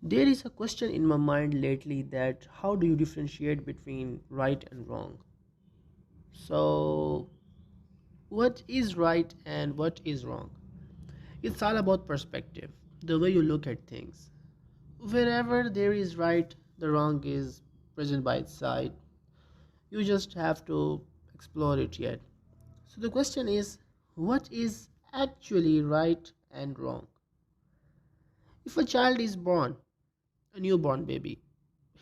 There is a question in my mind lately that how do you differentiate between right and wrong? So, what is right and what is wrong? It's all about perspective, the way you look at things. Wherever there is right, the wrong is present by its side. You just have to explore it yet. So, the question is what is actually right and wrong? If a child is born, a newborn baby,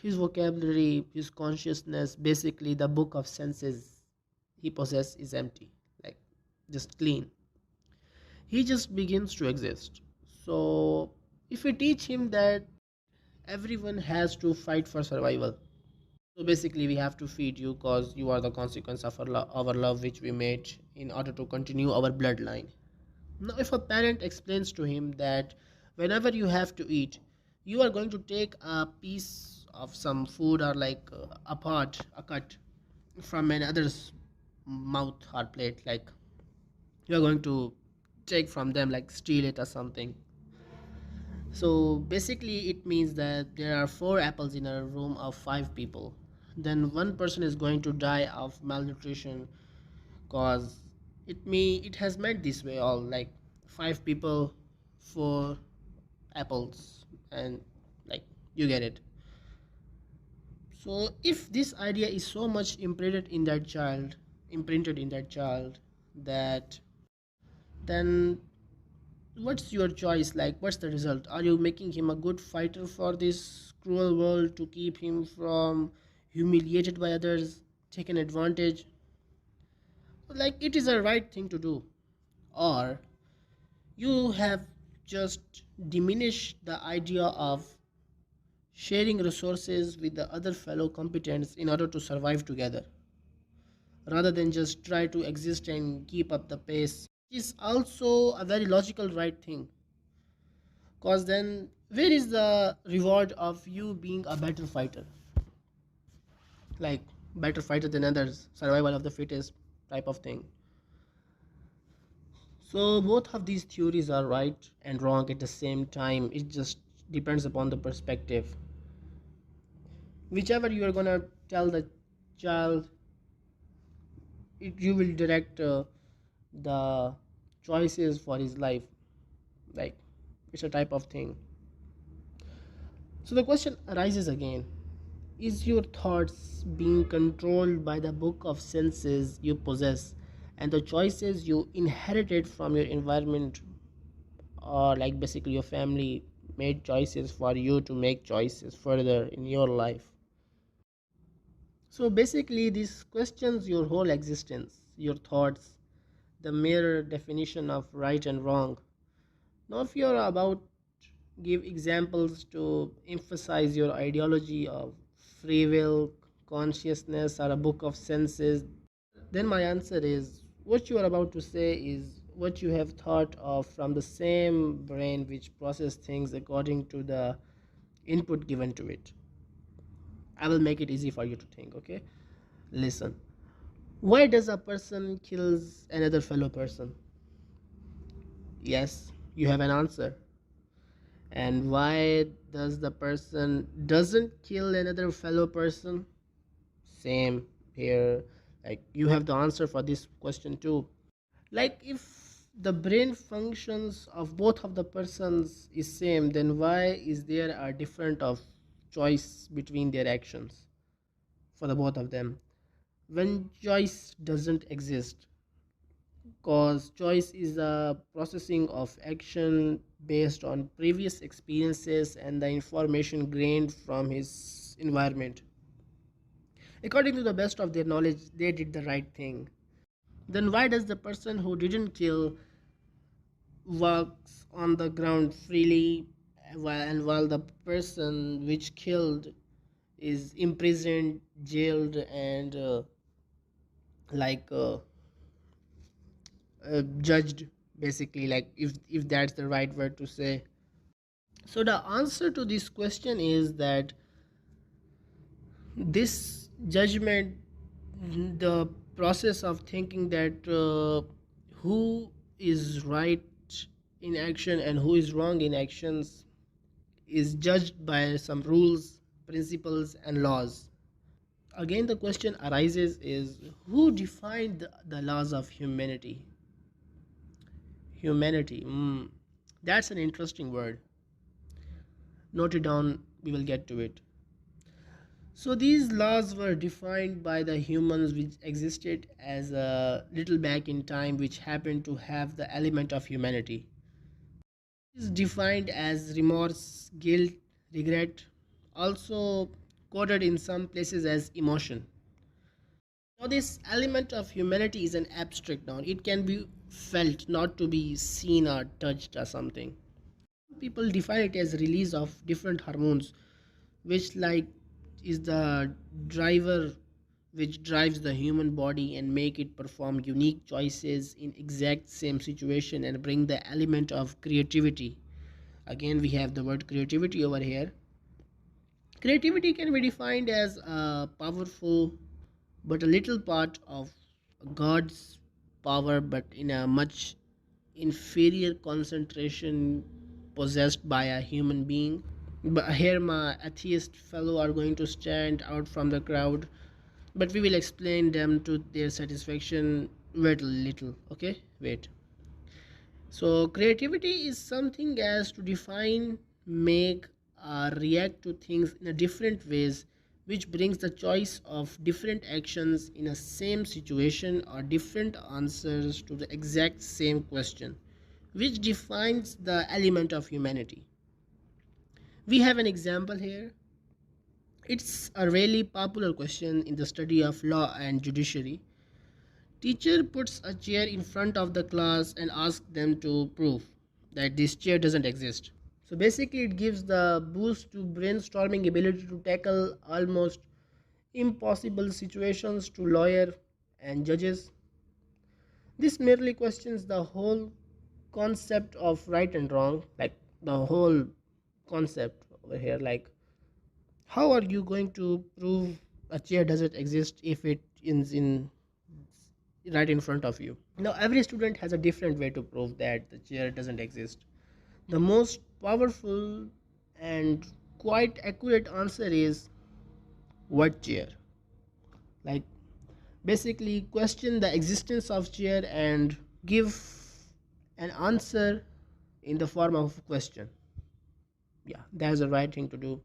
his vocabulary, his consciousness, basically the book of senses he possesses is empty, like just clean. He just begins to exist. So, if we teach him that everyone has to fight for survival, so basically we have to feed you because you are the consequence of our love which we made in order to continue our bloodline. Now, if a parent explains to him that whenever you have to eat, you are going to take a piece of some food or like a part, a cut from another's mouth or plate, like you are going to take from them, like steal it or something. So basically, it means that there are four apples in a room of five people. Then one person is going to die of malnutrition cause it has meant this way all like five people, four apples, and like you get it. So if this idea is so much imprinted in that child that then what's your choice, like what's the result? Are you making him a good fighter for this cruel world to keep him from humiliated by others, taken advantage, like it is a right thing to do, or you have just diminished the idea of sharing resources with the other fellow competents in order to survive together rather than just try to exist and keep up the pace is also a very logical right thing, because then where is the reward of you being a better fighter, like better fighter than others, survival of the fittest type of thing. So both of these theories are right and wrong at the same time. It just depends upon the perspective. Whichever you are gonna tell the child, you will direct the choices for his life. Like it's a type of thing. So the question arises again: is your thoughts being controlled by the book of senses you possess and the choices you inherited from your environment, or like basically your family made choices for you to make choices further in your life? So basically this questions your whole existence, your thoughts, the mere definition of right and wrong. Now if you're about give examples to emphasize your ideology of free will, consciousness, or a book of senses, then my answer is what you are about to say is what you have thought of from the same brain which process things according to the input given to it. I will make it easy for you to think, okay? Listen. Why does a person kills another fellow person? Yes, you have an answer. And why does the person doesn't kill another fellow person? Same here. Like you have the answer for this question too. Like if the brain functions of both of the persons is same, then why is there a different of choice between their actions for the both of them when choice doesn't exist? Cause choice is a processing of action based on previous experiences and the information gained from his environment. According to the best of their knowledge, they did the right thing. Then why does the person who didn't kill walks on the ground freely, while the person which killed is imprisoned, jailed, and like judged, basically, like if that's the right word to say? So the answer to this question is that this judgment, the process of thinking that who is right in action and who is wrong in actions, is judged by some rules, principles, and laws. Again, the question arises is who defined the laws of humanity? Humanity. That's an interesting word. Note it down, we will get to it. So these laws were defined by the humans which existed as a little back in time which happened to have the element of humanity. It is defined as remorse, guilt, regret, also coded in some places as emotion. Now this element of humanity is an abstract noun. It can be felt, not to be seen or touched or something. People define it as release of different hormones which like is the driver which drives the human body and make it perform unique choices in exact same situation and bring the element of creativity. Again, we have the word creativity over here. Creativity can be defined as a powerful but a little part of God's power, but in a much inferior concentration possessed by a human being. But here, my atheist fellow are going to stand out from the crowd, but we will explain them to their satisfaction. Wait a little, okay? Wait. So, creativity is something as to define, make, react to things in a different ways, which brings the choice of different actions in a same situation or different answers to the exact same question, which defines the element of humanity. We have an example here. It's a really popular question in the study of law and judiciary. Teacher puts a chair in front of the class and asks them to prove that this chair doesn't exist. So basically it gives the boost to brainstorming ability to tackle almost impossible situations to lawyer and judges. This merely questions the whole concept of right and wrong, like the whole concept over here, like how are you going to prove a chair doesn't exist if it is in right in front of you? Now every student has a different way to prove that the chair doesn't exist. The most powerful and quite accurate answer is what chair? Like basically question the existence of chair and give an answer in the form of a question. Yeah, that's the right thing to do.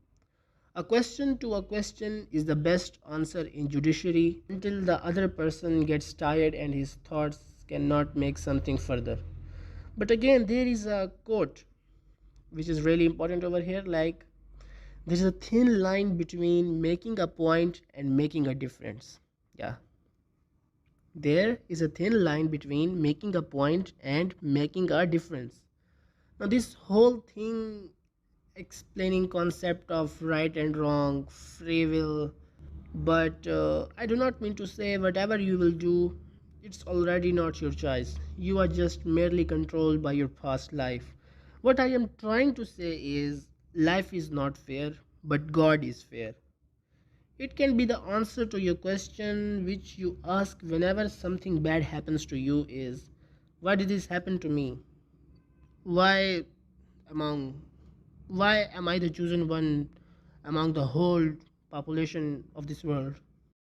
A question to a question is the best answer in judiciary until the other person gets tired and his thoughts cannot make something further. But again, there is a quote which is really important over here, like there is a thin line between making a point and making a difference. Yeah, there is a thin line between making a point and making a difference. Now this whole thing explaining concept of right and wrong, free will, but I do not mean to say whatever you will do, it's already not your choice. You are just merely controlled by your past life. What I am trying to say is life is not fair, but God is fair. It can be the answer to your question which you ask whenever something bad happens to you is why did this happen to me? Why among why am I the chosen one among the whole population of this world?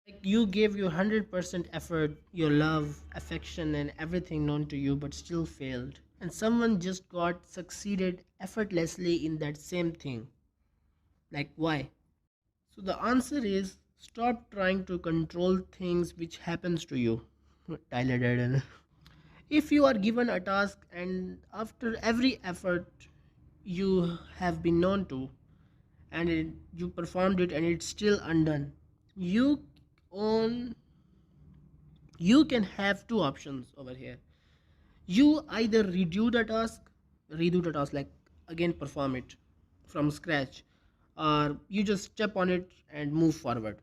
Like you gave your 100% effort, your love, affection, and everything known to you, but still failed. And someone just got succeeded effortlessly in that same thing. Like, why? So, the answer is stop trying to control things which happens to you. Tyler Durden. If you are given a task and after every effort you have been known to, and you performed it and it's still undone, you own you can have two options over here. You either redo the task, like again perform it from scratch, or you just step on it and move forward.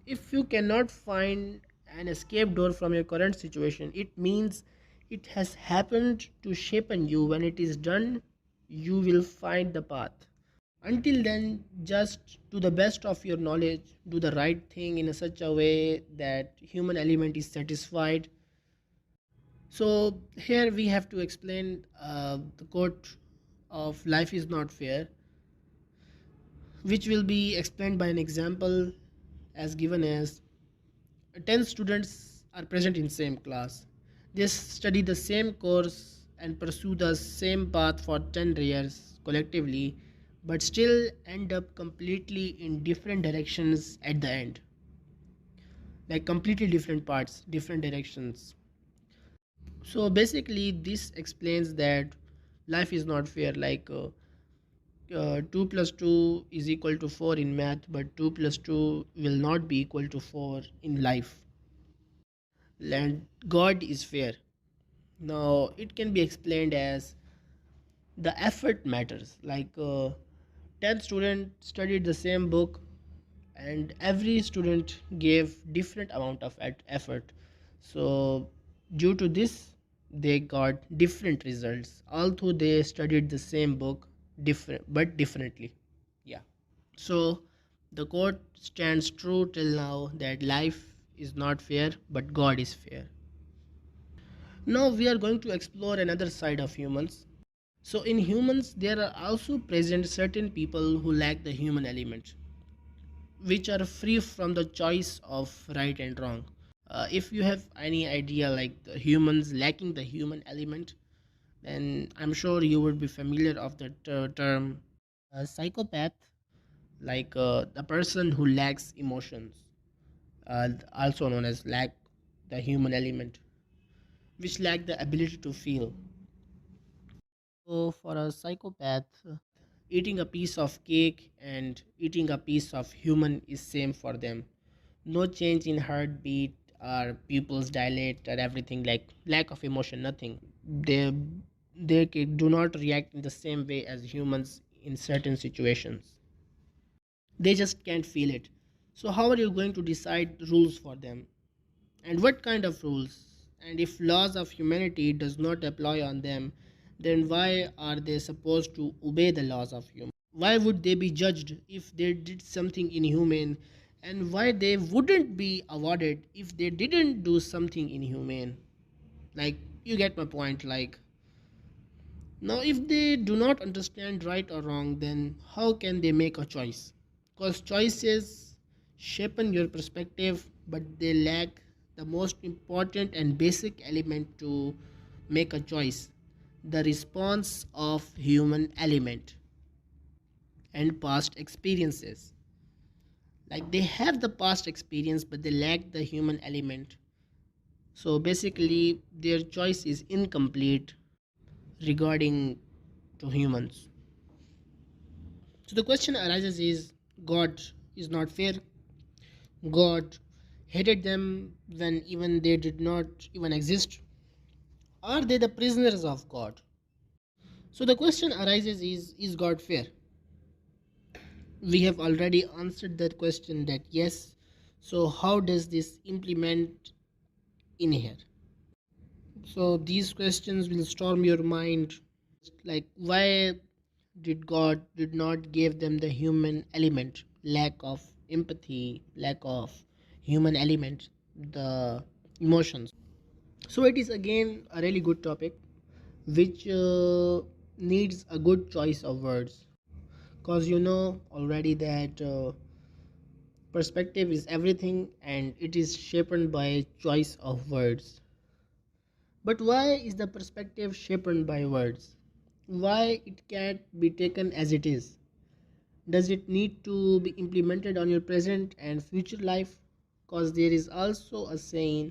If you cannot find an escape door from your current situation, it means it has happened to shapen you. When it is done, you will find the path. Until then, just to the best of your knowledge, do the right thing in such a way that human element is satisfied. So here we have to explain the quote of life is not fair. which will be explained by an example as given as 10 students are present in same class. They study the same course and pursue the same path for 10 years collectively, but still end up completely in different directions at the end. Like completely different parts, different directions. So basically, this explains that life is not fair. 2 plus 2 is equal to 4 in math, but 2 plus 2 will not be equal to 4 in life. And God is fair. Now, it can be explained as the effort matters. 10 students studied the same book, and every student gave different amount of effort. So, due to this, they got different results. Although they studied the same book, different but differently. Yeah. So, the quote stands true till now that life is not fair, but God is fair. Now we are going to explore another side of humans. So in humans there are also present certain people who lack the human element, which are free from the choice of right and wrong. If you have any idea like the humans lacking the human element, then I'm sure you would be familiar of the term psychopath, the person who lacks emotions, also known as lack the human element, which lack the ability to feel. So, for a psychopath, eating a piece of cake and eating a piece of human is same for them. No change in heartbeat or pupils dilate or everything, like lack of emotion, nothing. They do not react in the same way as humans in certain situations. They just can't feel it. So how are you going to decide rules for them? And what kind of rules? And if laws of humanity does not apply on them, then why are they supposed to obey the laws of humanity? Why would they be judged if they did something inhumane, and why they wouldn't be awarded if they didn't do something inhumane? Like, you get my point. Now, if they do not understand right or wrong, then how can they make a choice? Because choices shapen your perspective, but they lack the most important and basic element to make a choice, the response of human element and past experiences. Like they have the past experience, but they lack the human element. So basically, their choice is incomplete regarding to humans. So the question arises is God is not fair. God hated them when even they did not even exist. Are they the prisoners of God? So the question arises is God fair? We have already answered that question that yes. So how does this implement in here? So these questions will storm your mind, like why did God did not give them the human element, lack of empathy, lack of human element, the emotions. So it is again a really good topic which needs a good choice of words, because you know already that perspective is everything and it is shaped by choice of words. But why is the perspective shaped by words? Why it can't be taken as it is? Does it need to be implemented on your present and future life? Because there is also a saying,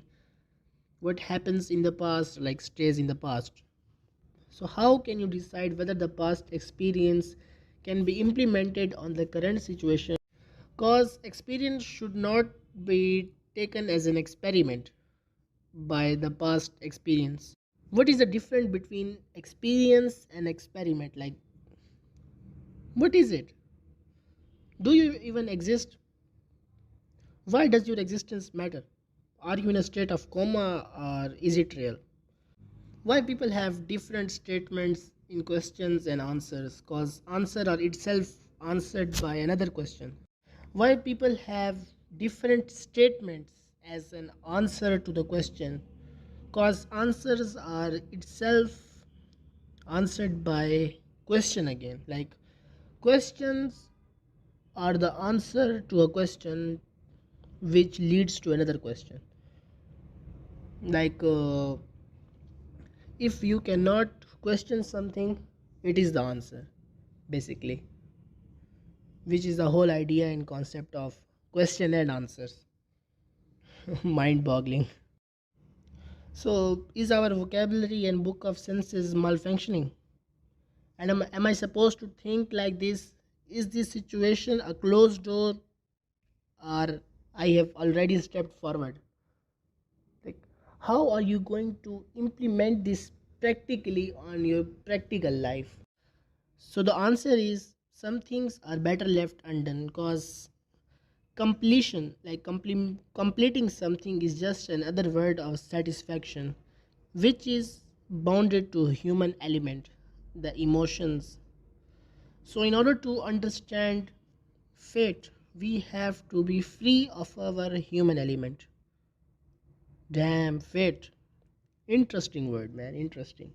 what happens in the past like stays in the past. So how can you decide whether the past experience can be implemented on the current situation? Because experience should not be taken as an experiment by the past experience. What is the difference between experience and experiment? Like, what is it? Do you even exist? Why does your existence matter? Are you in a state of coma or is it real? Why people have different statements in questions and answers? Cause answer are itself answered by another question. Why people have different statements as an answer to the question? Cause answers are itself answered by question again. Like questions are the answer to a question which leads to another question. Like, if you cannot question something, it is the answer, basically, which is the whole idea and concept of question and answers. Mind boggling. So, is our vocabulary and book of senses malfunctioning? And am I supposed to think like this? Is this situation a closed door, or I have already stepped forward? Like, how are you going to implement this practically on your practical life? So the answer is some things are better left undone, because completion, like completing something, is just another word of satisfaction, which is bounded to human element, the emotions. So in order to understand fate, we have to be free of our human element. Damn, fate. Interesting word, man. Interesting.